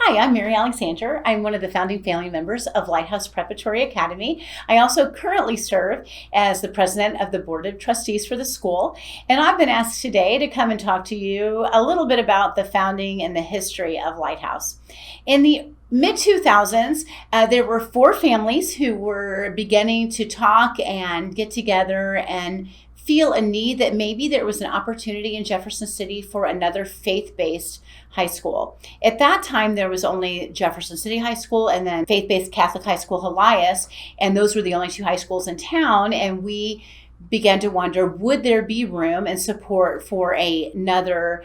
Hi, I'm Mary Alexander. I'm one of the founding family members of Lighthouse Preparatory Academy. I also currently serve as the president of the board of trustees for the school. And I've been asked today to come and talk to you a little bit about the founding and the history of Lighthouse. In the mid 2000s, there were four families who were beginning to talk and get together and feel a need that maybe there was an opportunity in Jefferson City for another faith-based high school. At that time, there was only Jefferson City High School and then faith-based Catholic High School Helias, and those were the only two high schools in town. And we began to wonder, would there be room and support for another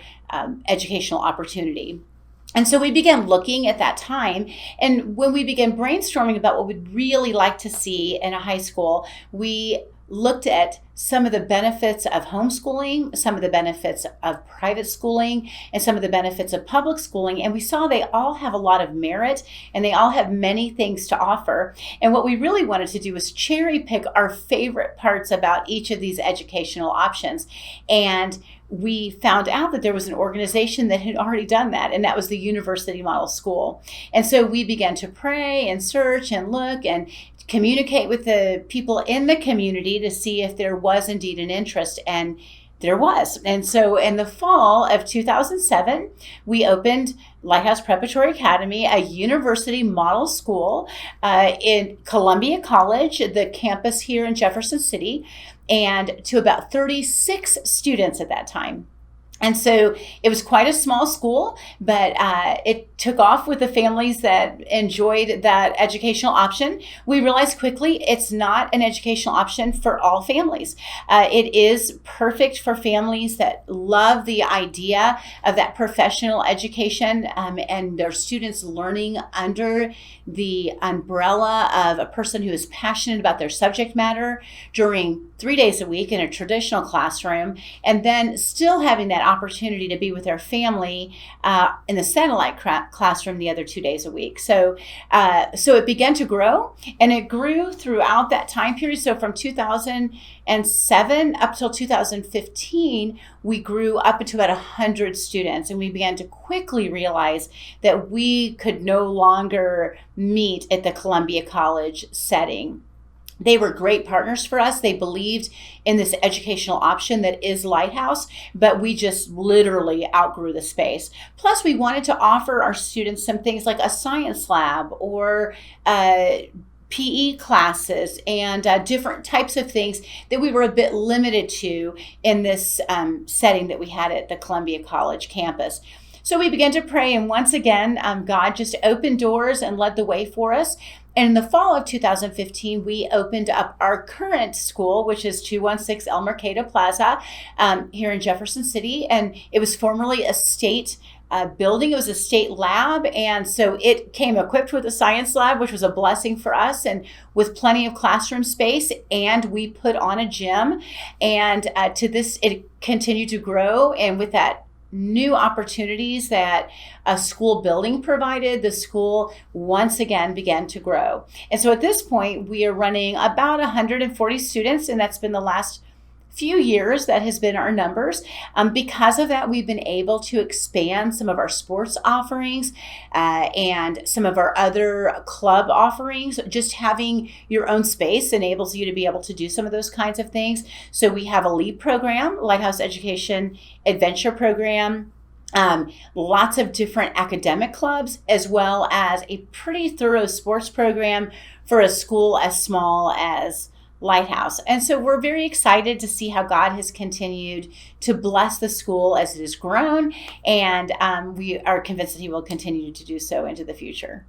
educational opportunity? And so we began looking at that time. And when we began brainstorming about what we'd really like to see in a high school, we looked at some of the benefits of homeschooling, some of the benefits of private schooling, and some of the benefits of public schooling. And we saw they all have a lot of merit and they all have many things to offer. And what we really wanted to do was cherry pick our favorite parts about each of these educational options. And we found out that there was an organization that had already done that, and that was the University Model School. And so we began to pray and search and look and communicate with the people in the community to see if there was indeed an interest, and there was. And so in the fall of 2007, we opened Lighthouse Preparatory Academy, a university model school in Columbia College, the campus here in Jefferson City, and to about 36 students at that time. And so it was quite a small school, but it took off with the families that enjoyed that educational option. We realized quickly it's not an educational option for all families. It is perfect for families that love the idea of that professional education and their students learning under the umbrella of a person who is passionate about their subject matter during 3 days a week in a traditional classroom, and then still having that opportunity to be with their family in the satellite classroom the other 2 days a week. So it began to grow, and it grew throughout that time period. So from 2007 up till 2015, we grew up into about 100 students, and we began to quickly realize that we could no longer meet at the Columbia College setting. They were great partners for us. They believed in this educational option that is Lighthouse, but we just literally outgrew the space. Plus, we wanted to offer our students some things like a science lab or PE classes and different types of things that we were a bit limited to in this setting that we had at the Columbia College campus. So we began to pray, and once again, God just opened doors and led the way for us. And in the fall of 2015, we opened up our current school, which is 216 El Mercado Plaza here in Jefferson City. And it was formerly a state building. It was a state lab. And so it came equipped with a science lab, which was a blessing for us, and with plenty of classroom space. And we put on a gym. And it continued to grow. And with that new opportunities that a school building provided, the school once again began to grow. And so at this point, we are running about 140 students, and that's been the last few years that has been our numbers. Because of that, we've been able to expand some of our sports offerings and some of our other club offerings. Just having your own space enables you to be able to do some of those kinds of things. So we have a LEAD program, Lighthouse Education Adventure Program, lots of different academic clubs, as well as a pretty thorough sports program for a school as small as Lighthouse. And so we're very excited to see how God has continued to bless the school as it has grown, and we are convinced that He will continue to do so into the future.